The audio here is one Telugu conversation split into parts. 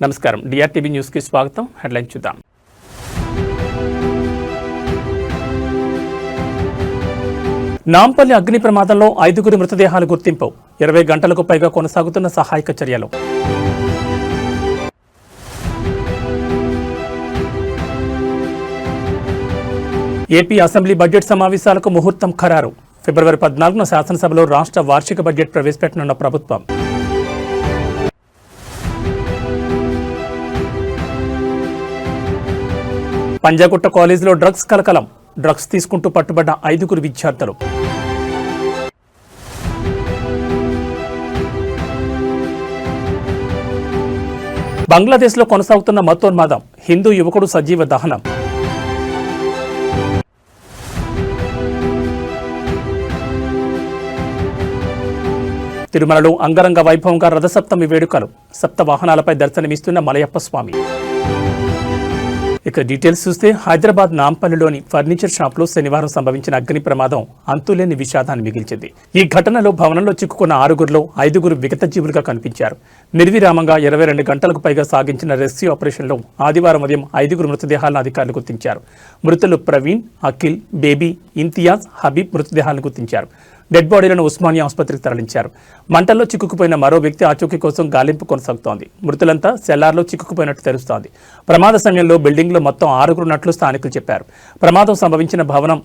నమస్కారం డిఆర్టీవీ న్యూస్ కి స్వాగతం. హెడ్లైన్ చూద్దాం. నాంపల్లి అగ్ని ప్రమాదంలో 5 మృతదేహాలు గుర్తింపు. 20 గంటలకు పైగా కొనసాగుతున్న సహాయక చర్యలు. ఏపీ అసెంబ్లీ బడ్జెట్ సమావేశాలకు ముహూర్తం ఖరారు. ఫిబ్రవరి 14న శాసనసభలో రాష్ట్ర వార్షిక బడ్జెట్ ప్రవేశపెట్టనున్న ప్రభుత్వం. పంజాగుట్ట కాలేజీలో డ్రగ్స్ కలకలం. డ్రగ్స్ తీసుకుంటూ పట్టుబడ్డ 5 విద్యార్థులు. బంగ్లాదేశ్లో కొనసాగుతున్న మతోన్మాదం. హిందూ యువకుడు సజీవ దహనం. తిరుమలలో అంగరంగ వైభవంగా రథసప్తమి వేడుకలు. సప్త వాహనాలపై దర్శనమిస్తున్న మలయప్ప స్వామి. ఇక డీటెయిల్స్ చూస్తే హైదరాబాద్ నాంపల్లిలోని ఫర్నిచర్ షాప్లో శనివారం సంభవించిన అగ్ని ప్రమాదం అంతులేని విషాదాన్ని మిగిల్చింది. ఈ ఘటనలో భవనంలో చిక్కుకున్న 6గురిలో 5 విగత జీవులుగా కనిపించారు. నిర్విరామంగా 22 గంటలకు పైగా సాగించిన రెస్క్యూ ఆపరేషన్లో ఆదివారం ఉదయం 5 మృతదేహాలను అధికారులు గుర్తించారు. మృతులు ప్రవీణ్, అఖిల్, బేబీ, ఇంతియాజ్, హబీబ్ మృతదేహాలను గుర్తించారు. డెడ్ బాడీలను ఉస్మానియా ఆసుపత్రికి తరలించారు. మంటల్లో చిక్కుకుపోయిన మరో వ్యక్తి ఆచూకీ కోసం గాలింపు కొనసాగుతోంది. మృతులంతా సెల్లార్లో చిక్కుకుపోయినట్టు తెలుస్తోంది. ప్రమాద సమయంలో బిల్డింగ్లో మొత్తం 6 ఉన్నట్లు స్థానికులు చెప్పారు. ప్రమాదం సంభవించిన భవనం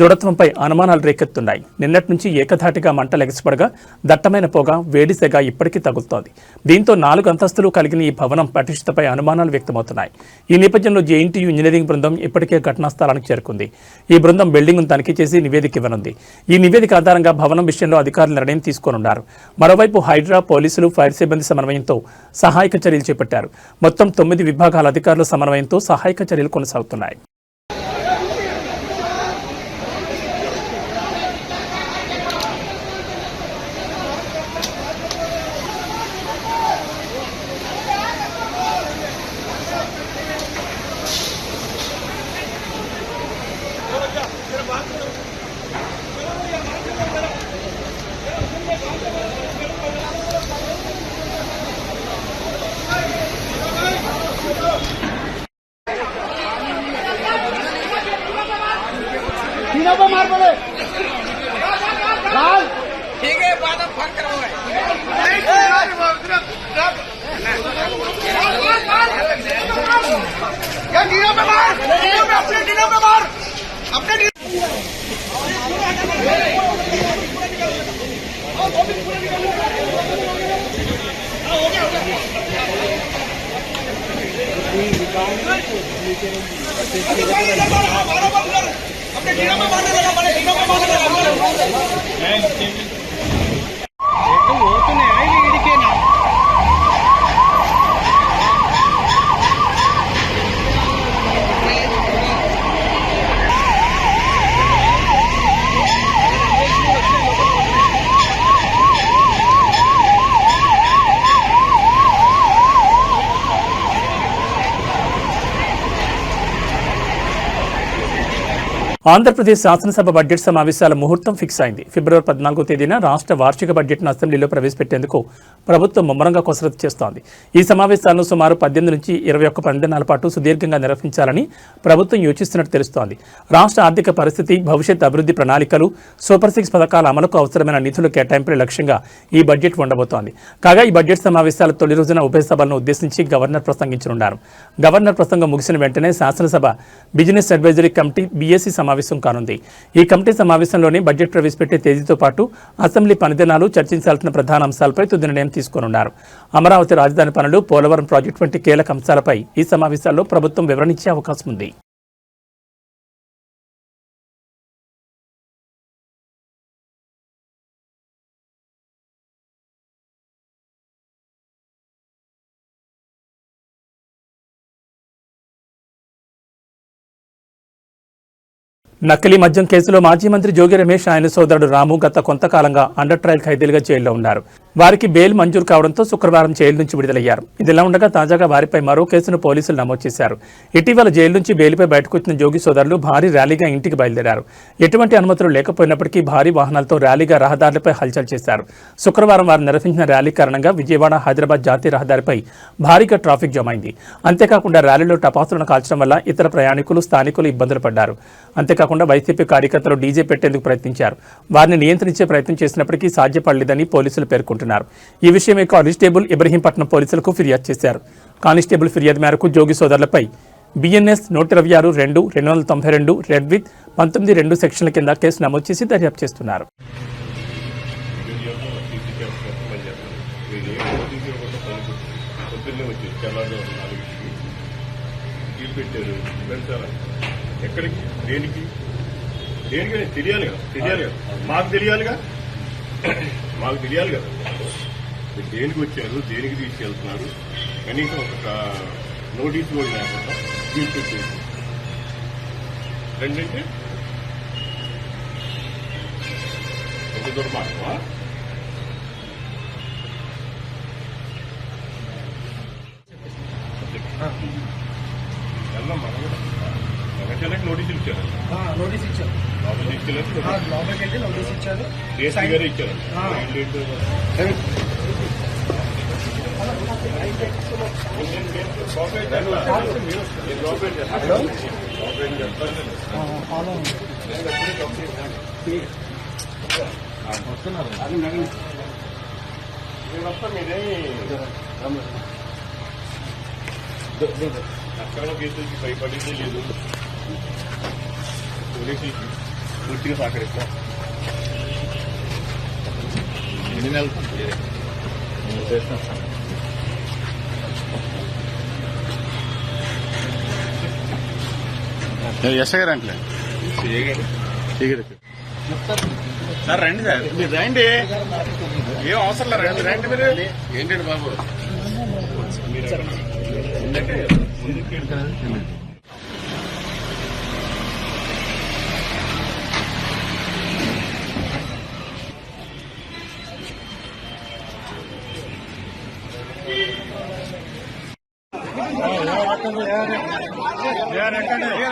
దృఢత్వంపై అనుమానాలు రేకెత్తున్నాయి. నిన్నటి నుంచి ఏకధాటిగా మంటలు ఎగసిపడగా దట్టమైన పొగ, వేడి సెగ ఇప్పటికీ తగులుతోంది. దీంతో 4 అంతస్తులు కలిగిన ఈ భవనం పటిష్టపై అనుమానాలు వ్యక్తమవుతున్నాయి. ఈ నేపథ్యంలో జేఎన్టీయూ ఇంజనీరింగ్ బృందం ఇప్పటికే ఘటనా స్థలానికి చేరుకుంది. ఈ బృందం బిల్డింగ్ను తనిఖీ చేసి నివేదిక ఇవ్వనుంది. ఈ నివేదిక ఆధారంగా భవనం విషయంలో అధికారులు నిర్ణయం తీసుకోనున్నారు. మరోవైపు హైడ్రా, పోలీసులు, ఫైర్ సిబ్బంది సమన్వయంతో సహాయక చర్యలు చేపట్టారు. మొత్తం 9 విభాగాల అధికారుల సమన్వయంతో సహాయక చర్యలు కొనసాగుతున్నాయి. मार बोले लाल ठीक है बाद में फर्क करोगे क्या नीरा पे मार अपने नीरा पे मार अपने ఆంధ్రప్రదేశ్ శాసనసభ బడ్జెట్ సమావేశాల ముహూర్తం ఫిక్స్ అయింది. ఫిబ్రవరి 14వ తేదీన రాష్ట్ర వార్షిక బడ్జెట్ను అసెంబ్లీలో ప్రవేశపెట్టేందుకు ప్రభుత్వం ముమ్మరంగా కసరత్తు చేస్తోంది. ఈ సమావేశాలను సుమారు 18 నుంచి 21 దినాల పాటు సుదీర్ఘంగా నిర్వహించాలని ప్రభుత్వం యోచిస్తున్నట్టు తెలుస్తోంది. రాష్ట్ర ఆర్థిక పరిస్థితి, భవిష్యత్ అభివృద్ధి ప్రణాళికలు, సూపర్ 6 పథకాల అమలుకు అవసరమైన నిధుల కేటాయింపుల లక్ష్యంగా ఈ బడ్జెట్ ఉండబోతోంది. కాగా ఈ బడ్జెట్ సమావేశాల తొలి రోజున ఉభయ సభలను ఉద్దేశించి గవర్నర్ ప్రసంగించనున్నారు. గవర్నర్ ప్రసంగం ముగిసిన వెంటనే శాసనసభ బిజినెస్ అడ్వైజరీ కమిటీ BSC సమావేశం కానుంది. ఈ కమిటీ సమావేశంలోనే బడ్జెట్ ప్రవేశపెట్టే తేదీతో పాటు అసెంబ్లీ పనిదినాలు, చర్చించాల్సిన ప్రధాన అంశాలపై తుది నిర్ణయం తీసుకోనున్నారు. అమరావతి రాజధాని పనులు, పోలవరం ప్రాజెక్టు వంటి కీలక అంశాలపై ఈ సమావేశాల్లో ప్రభుత్వం వివరణించే అవకాశం ఉంది. నకిలీ మద్యం కేసులో మాజీ మంత్రి జోగి రమేష్, ఆయన సోదరుడు రాము గత కొంతకాలంగా అండర్ ట్రయల్ ఖైదీలుగా జైల్లో ఉన్నారు. వారికి బెయిల్ మంజూరు కావడంతో శుక్రవారం జైలు నుంచి విడుదలయ్యారు. ఇదిలా ఉండగా తాజాగా వారిపై మరో కేసును పోలీసులు నమోదు చేశారు. ఇటీవల జైలు నుంచి బెయిల్పై బయటకు వచ్చిన జోగి సోదరులు భారీ ర్యాలీగా ఇంటికి బయలుదేరారు. ఎటువంటి అనుమతులు లేకపోయినప్పటికీ భారీ వాహనాలతో ర్యాలీగా రహదారులపై హల్చల్ చేశారు. శుక్రవారం వారు నిర్వహించిన ర్యాలీ కారణంగా విజయవాడ హైదరాబాద్ జాతీయ రహదారిపై భారీగా ట్రాఫిక్ జామ్ అయింది. అంతేకాకుండా ర్యాలీలో టపాసులను కాల్చడం వల్ల ఇతర ప్రయాణికులు స్థానికులు ఇబ్బందులు పడ్డారు. అంతేకాకుండా వైసీపీ కార్యకర్తలు డీజే పెట్టేందుకు ప్రయత్నించారు. వారిని నియంత్రించే ప్రయత్నం చేసినప్పటికీ సాధ్యపడలేదని పోలీసులు పేర్కొంటున్నారు. ఈ విషయమై కానిస్టేబుల్ ఇబ్రహీంపట్నం పోలీసులకు ఫిర్యాదు చేశారు. కానిస్టేబుల్ ఫిర్యాదు మేరకు జోగి సోదరులపై బిఎన్ఎస్ 126(2) 292 రెడ్ విత్ 19(2) సెక్షన్ల కింద కేసు నమోదు చేసి దర్యాప్తు చేస్తున్నారు. ఎక్కడికి దేనికి తెలియాలి కదా మాకు తెలియాలి కదా మీరు దేనికి వచ్చారు, దేనికి తీసుకెళ్తున్నారు, కనీసం ఒక నోటీస్ కూడా లేకుండా తీసుకొచ్చేసి రెండంటే ఎంత దుర్మార్గమా? నోటీసులు ఇచ్చారు, నోటీస్ ఇచ్చారు, లోపల తీసుకెళ్ళారు, లోపలికి వెళ్ళి నోటీస్ ఇచ్చారు, డిఎస్పీ గారు ఇచ్చారు. అక్రమ కేసులకి భయపడేది లేదు, పోలీసులకి పూర్తిగా సహకరిస్తాం. ఎన్ని నెలలు ఎస్ఐ గారు అంటే సార్ రండి సార్, మీరు రండి, ఏం అవసరం లేదు, రండి రండి. మీరు ఏంటండి బాబు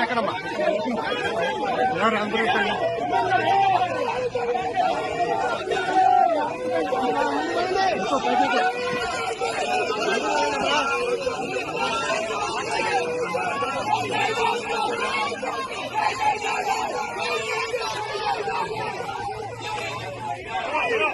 ఎక్కడమ్మా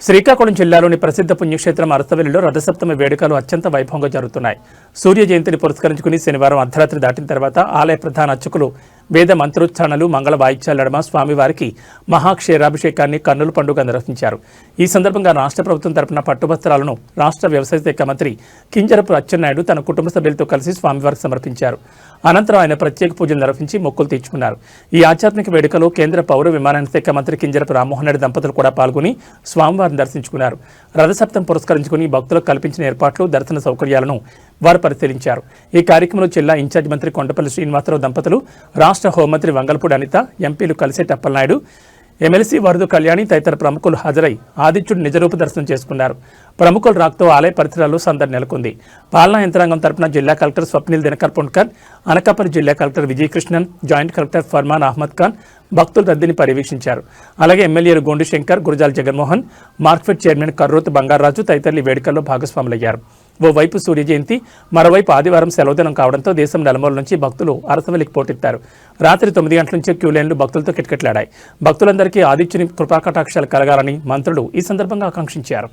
శ్రీకాకుళం జిల్లాలోని ప్రసిద్ధ పుణ్యక్షేత్రం అరసవెల్లిలో రథసప్తమి వేడుకలు అత్యంత వైభవంగా జరుగుతున్నాయి. సూర్య జయంతిని పురస్కరించుకుని శనివారం అర్ధరాత్రి దాటిన తర్వాత ఆలయ ప్రధాన అర్చకులు వేద మంత్రోచ్చారణలు, మంగళ వాయిద్యాల నడుమ స్వామివారికి మహాక్షీరాభిషేకాన్ని కన్నుల పండుగ నిర్వహించారు. ఈ సందర్భంగా రాష్ట్ర ప్రభుత్వం తరపున పట్టువస్త్రాలను రాష్ట్ర వ్యవసాయ శాఖ మంత్రి కింజరపు అచ్చెన్నాయుడు తన కుటుంబ సభ్యులతో కలిసి స్వామివారికి సమర్పించారు. అనంతరం ఆయన ప్రత్యేక పూజలు నిర్వహించి మొక్కులు తీర్చుకున్నారు. ఈ ఆధ్యాత్మిక వేడుకలో కేంద్ర పౌర విమానయాన శాఖ మంత్రి కింజరపు రామ్మోహన్ రెడ్డి దంపతులు కూడా పాల్గొని స్వామివారిని దర్శించుకున్నారు. రథసప్తం పురస్కరించుకుని భక్తులకు కల్పించిన ఏర్పాట్లు, దర్శన సౌకర్యాలను వారు పరిశీలించారు. ఈ కార్యక్రమంలో జిల్లా ఇన్ఛార్జ్ మంత్రి కొండపల్లి శ్రీనివాసరావు దంపతులు, రాష్ట్ర హోంమంత్రి వంగల్పూడి అనిత, ఎంపీలు కలిసెట్టి అప్పలనాయుడు, ఎమ్మెల్సీ వరదు కళ్యాణి తదితర ప్రముఖులు హాజరై ఆదిత్యుడి నిజరూప దర్శనం చేసుకున్నారు. ప్రముఖుల రాకతో ఆలయ పరిసరాల్లో సందడి నెలకొంది. పాలనా యంత్రాంగం తరపున జిల్లా కలెక్టర్ స్వప్నిల్ దినకర్ పుణ్కర్, అనకాపల్లి జిల్లా collector Vijayakrishnan, joint collector Farman Ahmed Khan భక్తుల రద్దీని పర్యవేక్షించారు. అలాగే ఎమ్మెల్యేలు గోండు శంకర్, గురజాల జగన్మోహన్, మార్క్ఫెడ్ చైర్మన్ కర్రోతు బంగారాజు తదితరులు వేడుకల్లో భాగస్వాములయ్యారు. ఓవైపు సూర్య జయంతి, మరోవైపు ఆదివారం సెలవుదినం కావడంతో దేశం నలుమూల నుంచి భక్తులు అరసవెల్లికి పోటెత్తారు. రాత్రి 9 గంటల నుంచే క్యూ లైన్లు భక్తులతో కిటకిటలాడాయి. భక్తులందరికీ ఆదిత్యుని కృపాకటాక్షాలు కలగాలని మంత్రులు ఈ సందర్భంగా ఆకాంక్షించారు.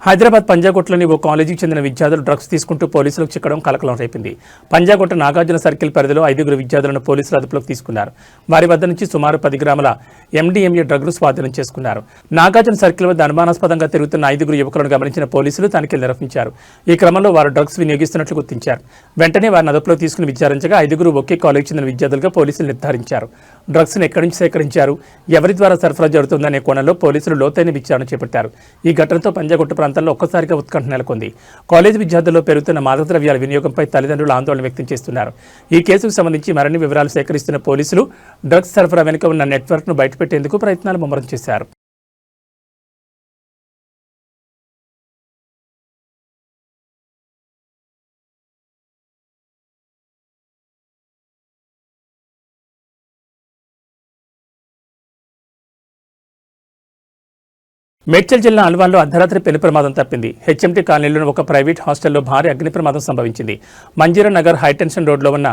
హైదరాబాద్ పంజాగుట్టలోని ఓ కాలేజీకి చెందిన విద్యార్థులు డ్రగ్స్ తీసుకుంటూ పోలీసులకు చిక్కడం కలకలం రేపింది. పంజాగుట్ట నాగార్జున సర్కిల్ పరిధిలో 5 విద్యార్థులను పోలీసులు అదుపులోకి తీసుకున్నారు. వారి వద్ద నుంచి సుమారు 10 గ్రాముల MDMA డ్రగ్ను స్వాధీనం చేసుకున్నారు. నాగార్జున సర్కిల్ వద్ద అనుమానాస్పదంగా తిరుగుతున్న 5 యువకులను గమనించిన పోలీసులు తనిఖీలు నిర్వహించారు. ఈ క్రమంలో వారు డ్రగ్స్ వినియోగిస్తున్నట్లు గుర్తించారు. వెంటనే వారిని అదుపులోకి తీసుకుని విచారించగా 5 ఒకే కాలేజీకి చెందిన విద్యార్థులుగా పోలీసులు నిర్ధారించారు. డ్రగ్స్ను ఎక్కడి నుంచి సేకరించారు, ఎవరి ద్వారా సరఫరా జరుగుతుందనే కోణంలో పోలీసులు లోతైన విచారణ చేపట్టారు. ఈ ఘటనతో పంజాగుట్ట ప్రాంతంలో ఒక్కసారిగా ఉత్కంఠ నెలకొంది. కాలేజీ విద్యార్థుల్లో పెరుగుతున్న మాదక ద్రవ్యాల వినియోగంపై తల్లిదండ్రులు ఆందోళన వ్యక్తం చేస్తున్నారు. ఈ కేసుకు సంబంధించి మరిన్ని వివరాలు సేకరిస్తున్న పోలీసులు డ్రగ్స్ సరఫరా వెనుక ఉన్న నెట్వర్క్ను బయటపెట్టేందుకు ప్రయత్నాలు ముమ్మరం చేశారు. మేడ్చల్ జిల్లా అల్వాల్లో అర్ధరాత్రి పెను ప్రమాదం తప్పింది. HMT కాలనీలోని ఒక ప్రైవేట్ హాస్టల్లో భారీ అగ్ని ప్రమాదం సంభవించింది. మంజీరా నగర్ హైటెన్షన్ రోడ్లో ఉన్న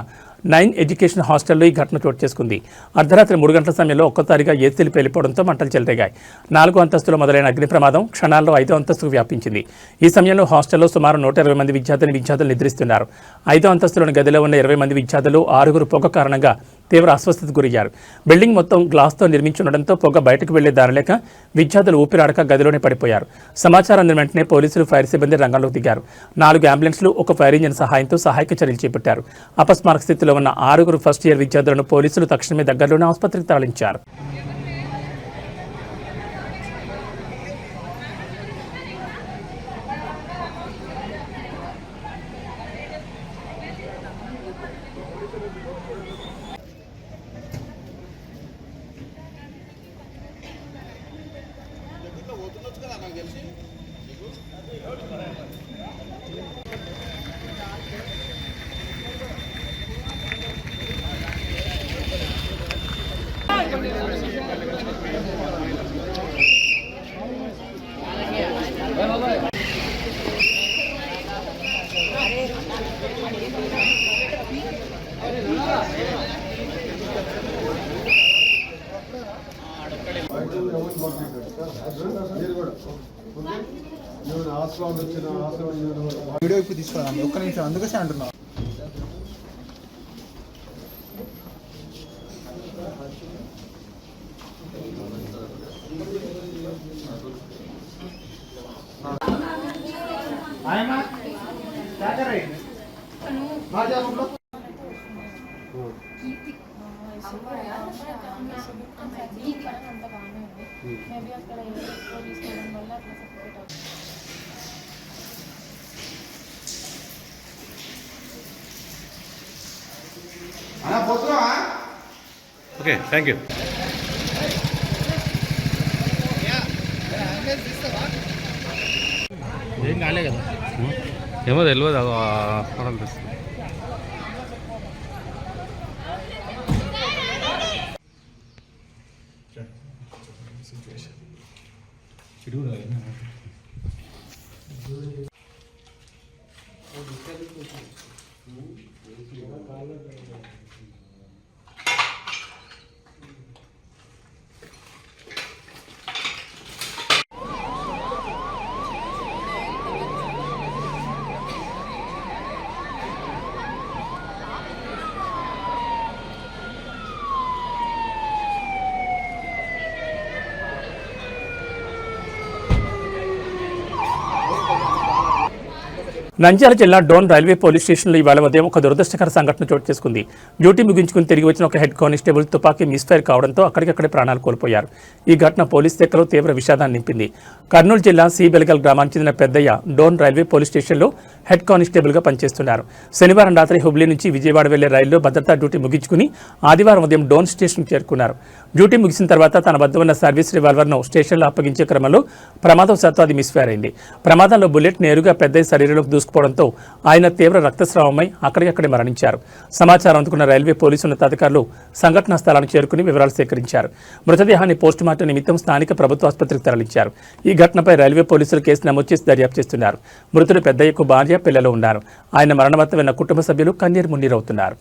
9 ఎడ్యుకేషన్ హాస్టల్లో ఈ ఘటన చోటు చేసుకుంది. అర్ధరాత్రి 3 గంటల సమయంలో ఒక్కసారిగా ఏసీలు పేలిపోవడంతో మంటలు చెలరేగాయి. 4వ అంతస్తులో మొదలైన అగ్ని ప్రమాదం క్షణాల్లో 5వ అంతస్తుకు వ్యాపించింది. ఈ సమయంలో హాస్టల్లో సుమారు 120 మంది విద్యార్థులు నిద్రిస్తున్నారు. 5వ అంతస్తులోని గదిలో ఉన్న 20 మంది విద్యార్థులు 6 పొగ కారణంగా తీవ్ర అస్వస్థతకు గురయ్యారు. బిల్డింగ్ మొత్తం గ్లాస్తో నిర్మించుండడంతో పొగ బయటకు వెళ్లే దారిలేక విద్యార్థులు ఊపిరాడక గదిలోనే పడిపోయారు. సమాచారం అందిన వెంటనే పోలీసులు, ఫైర్ సిబ్బంది రంగంలోకి దిగారు. 4 అంబులెన్స్లు, ఒక ఫైర్ ఇంజిన్ సహాయంతో సహాయక చర్యలు చేపట్టారు. అపస్మారక స్థితిలో ఉన్న 6 ఫస్ట్ ఇయర్ విద్యార్థులను పోలీసులు తక్షణమే దగ్గరలోనే ఆసుపత్రికి తరలించారు. వీడియో ఇప్పుడు తీసుకోవాలి. ఒక్క నిమిషం, అందుకే అంటున్నా. మేబీ అక్కడ ఎక్కువ తీసుకోవడం వల్ల అట్లా సపరేట్ అవుతుంది. Okay, thank you. ఏం కాలే కదా, ఏమో తెలియదు, అనిపిస్తుంది. నంద్యాల జిల్లా డోన్ రైల్వే పోలీస్ స్టేషన్లో ఇవాళ ఉదయం ఒక దురదృష్టకర సంఘటన చోటు చేసుకుంది. డ్యూటీ ముగించుకుని తిరిగి వచ్చిన ఒక హెడ్ కానిస్టేబుల్ తుపాకీ మిస్ఫైర్ కావడంతో అక్కడికక్కడే ప్రాణాలు కోల్పోయారు. ఈ ఘటన పోలీస్ శాఖలో తీవ్ర విషాదాన్ని నింపింది. కర్నూలు జిల్లా బెలగల్ గ్రామానికి చెందిన పెద్దయ్య డోన్ రైల్వే పోలీస్ స్టేషన్లో హెడ్ కానిస్టేబుల్గా పనిచేస్తున్నారు. శనివారం రాత్రి హుబ్లీ నుంచి విజయవాడ వెళ్లే రైల్లో భద్రతా డ్యూటీ ముగించుకుని ఆదివారం ఉదయం డోన్ స్టేషన్కు చేరుకున్నారు. డ్యూటీ ముగిసిన తర్వాత తన వద్ద ఉన్న సర్వీస్ రివాల్వర్ను స్టేషన్లో అప్పగించే క్రమంలో ప్రమాదవశాత్తు అది మిస్ఫైర్ అయింది. ప్రమాదంలో బుల్లెట్ నేరుగా పెద్దయ్య శరీరంలోకి దూసుకుపోవడంతో ఆయన తీవ్ర రక్తస్రావమై అక్కడికక్కడే మరణించారు. సమాచారం అందుకున్న రైల్వే పోలీసు ఉన్నతాధికారులు సంఘటనా స్థలానికి చేరుకుని వివరాలు సేకరించారు. మృతదేహాన్ని పోస్టుమార్టం నిమిత్తం స్థానిక ప్రభుత్వ ఆసుపత్రికి తరలించారు. ఈ ఘటనపై రైల్వే పోలీసులు కేసు నమోదు చేసి దర్యాప్తు చేస్తున్నారు. మృతుడు పెద్దయ్యకు భార్య, పిల్లలు ఉన్నారు. ఆయన మరణ వార్త విన్న కుటుంబ సభ్యులు కన్నీరు మున్నీరవుతున్నారు.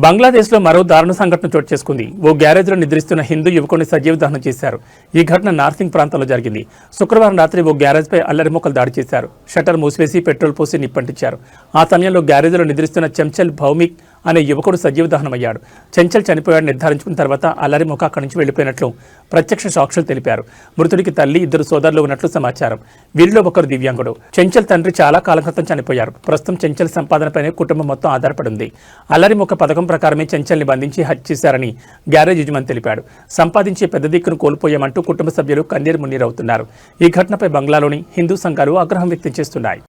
బంగ్లాదేశ్లో మరో దారుణ సంఘటన చోటు చేసుకుంది. ఓ గ్యారేజ్లో నిద్రిస్తున్న హిందూ యువకుడిని సజీవ దహనం చేశారు. ఈ ఘటన నార్సింగ్ ప్రాంతంలో జరిగింది. శుక్రవారం రాత్రి ఓ గ్యారేజ్పై అల్లరి మొక్కలు దాడి చేశారు. షట్టర్ మూసివేసి పెట్రోల్ పోసి నిప్పంటించారు. ఆ సమయంలో గ్యారేజ్లో నిద్రిస్తున్న చెంచల్ భౌమిక్ అనే యువకుడు సజీవ దహనమయ్యాడు. చెంచల్ చనిపోయాడు నిర్ధారించుకున్న తర్వాత అల్లరి మొక్క అక్కడి నుంచి వెళ్లిపోయినట్లు ప్రత్యక్ష సాక్షులు తెలిపారు. మృతుడికి తల్లి, 2 సోదరులు ఉన్నట్లు సమాచారం. వీరిలో ఒకరు దివ్యాంగుడు. చెంచల్ తండ్రి చాలా కాలం క్రితం చనిపోయారు. ప్రస్తుతం చెంచల్ సంపాదనపైనే కుటుంబం మొత్తం ఆధారపడి ఉంది. అల్లరి మొక్క పథకం ప్రకారమే చెంచల్ని బంధించి హత్య చేశారని గ్యారేజ్ యజమాని తెలిపాడు. సంపాదించే పెద్ద దిక్కును కోల్పోయామంటూ కుటుంబ సభ్యులు కన్నీరు మున్నీరవుతున్నారు. ఈ ఘటనపై బంగ్లాలోని హిందూ సంఘాలు ఆగ్రహం వ్యక్తం చేస్తున్నాయి.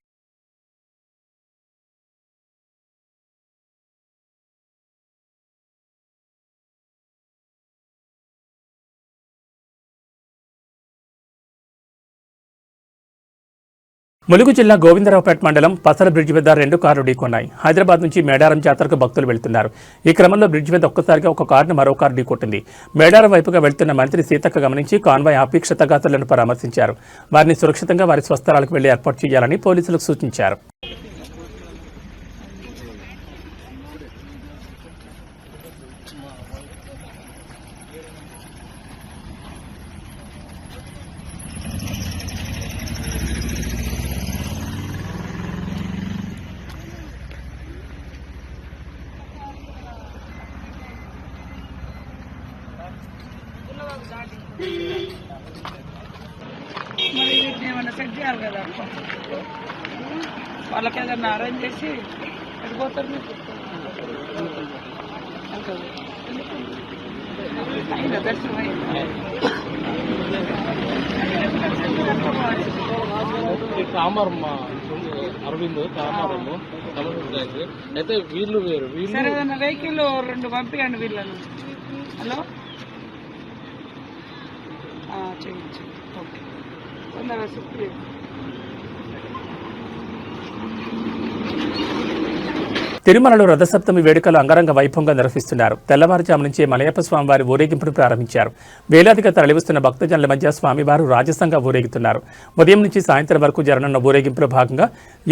ములుగు జిల్లా గోవిందరావుపేట మండలం పసల బ్రిడ్జి వద్ద 2 కార్లు ఢీకొన్నాయి. హైదరాబాద్ నుంచి మేడారం జాతరకు భక్తులు వెళ్తున్నారు. ఈ క్రమంలో బ్రిడ్జి మీద ఒక్కసారిగా ఒక కారును మరో కారు ఢీకొట్టింది. మేడారం వైపుగా వెళ్తున్న మంత్రి సీతక్క గమనించి కాన్వాయ్ ఆపి క్షతగాత్రులను పరామర్శించారు. వారిని సురక్షితంగా వారి స్వస్థలాలకు వెళ్లి ఏర్పాటు చేయాలని పోలీసులకు సూచించారు. మరి వీటిని ఏమన్నా సెట్ చేయాలి కదా, వాళ్ళకి ఏదన్నా అరేంజ్ చేసి వెళ్ళిపోతారు. అయిందా దర్శనం అయింది? కామరమ్మ అరవింద్ కామరమ్మ అయితే వీళ్ళు వేరు. సరే ఏదన్నా వెహికల్ 2 పంపించండి వీళ్ళని. హలో చేయించు. ఓకే తొందరగా సుప్రీం. తిరుమలలో రథసప్తమి వేడుకలు అంగరంగ వైభవంగా నిర్వహిస్తున్నారు. తెల్లవారుజాము నుంచే మలయప్ప స్వామివారి ఊరేగింపును ప్రారంభించారు. వేలాదిగా తరలివస్తున్న భక్తజనుల మధ్య స్వామివారు రాజసంగా ఊరేగుతున్నారు. ఉదయం నుంచి సాయంత్రం వరకు జరగనున్న ఊరేగింపులో భాగంగా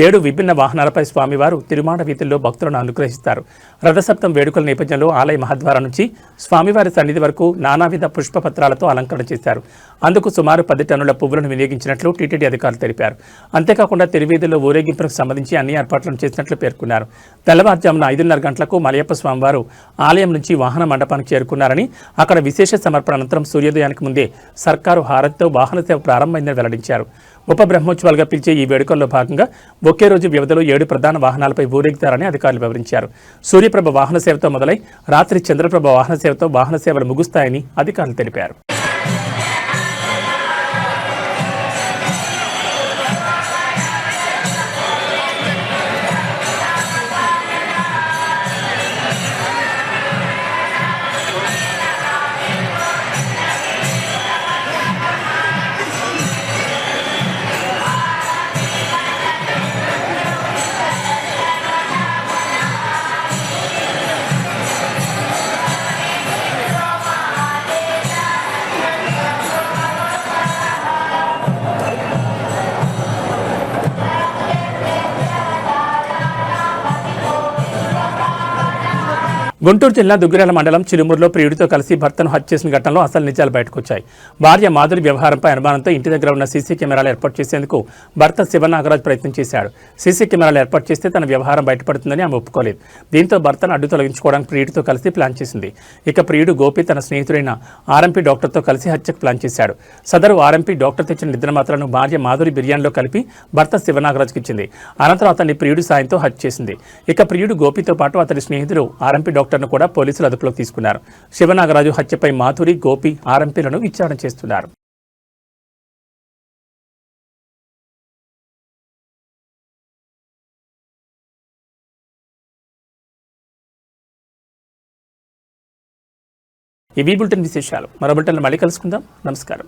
7 విభిన్న వాహనాలపై స్వామివారు తిరుమాడ వీధుల్లో భక్తులను అనుగ్రహిస్తారు. రథసప్తం వేడుకల నేపథ్యంలో ఆలయ మహాద్వారం నుంచి స్వామివారి సన్నిధి వరకు నానావిధ పుష్పపత్రాలతో అలంకరణ చేశారు. అందుకు సుమారు 10 టన్నుల పువ్వులను వినియోగించినట్లు టీటీడీ అధికారులు తెలిపారు. అంతేకాకుండా తిరువీధుల్లో ఊరేగింపులకు సంబంధించి అన్ని ఏర్పాట్లను చేసినట్లు పేర్కొన్నారు. తెల్లవారుజామున 5:30 గంటలకు మలయప్ప స్వామివారు ఆలయం నుంచి వాహన మండపానికి చేరుకున్నారని, అక్కడ విశేష సమర్పణ అనంతరం సూర్యోదయానికి ముందే సర్కారు హారతితో వాహన సేవ ప్రారంభమైందని వెల్లడించారు. ఉప బ్రహ్మోత్సవాలుగా పిలిచే ఈ వేడుకల్లో భాగంగా ఒకే రోజు వ్యవధిలో 7 ప్రధాన వాహనాలపై ఊరేగుతారని అధికారులు వివరించారు. సూర్యప్రభ వాహన సేవతో మొదలై రాత్రి చంద్రప్రభ వాహన సేవతో వాహన సేవలు ముగుస్తాయని అధికారులు తెలిపారు. గుంటూరు జిల్లా దుగ్గిరాల మండలం చిలుమూరులో ప్రియుడితో కలిసి భర్తను హత్య చేసిన ఘటనలో అసలు నిజాలు బయటకొచ్చాయి. భార్య మాధురి వ్యవహారంపై అనుమానంతో ఇంటి దగ్గర ఉన్న సీసీ కెమెరాలు ఏర్పాటు చేసేందుకు భర్త శివనాగరాజ్ ప్రయత్నం చేశాడు. సీసీ కెమెరాలు ఏర్పాటు చేస్తే తన వ్యవహారం బయటపడుతుందని ఆమె ఒప్పుకోలేదు. దీంతో భర్తను అడ్డు తొలగించుకోవడానికి ప్రియుడితో కలిసి ప్లాన్ చేసింది. ఇక ప్రియుడు గోపి తన స్నేహితుడైన ఆర్ఎంపీ డాక్టర్తో కలిసి హత్యకు ప్లాన్ చేశాడు. సదరు ఆర్ఎంపీ డాక్టర్ తెచ్చిన నిద్రమాత్రలను భార్య మాధురి బిర్యానీలో కలిపి భర్త శివనాగరాజ్కి ఇచ్చింది. అనంతరం అతన్ని ప్రియుడి సాయంతో హత్య చేసింది. ఇక ప్రియుడు గోపితో పాటు అతని స్నేహితుడు ఆర్ఎంపీ డాక్టర్ను కూడా పోలీసులు అదుపులోకి తీసుకున్నారు. శివనాగరాజు హత్యపై మాధురి, గోపి, ఆర్ఎంపీలను విచారణ చేస్తున్నారు. ఈ బులెటిన్ విశేషాలు మరో బులెటిన్లో మళ్ళీ కలుసుకుందాం. నమస్కారం.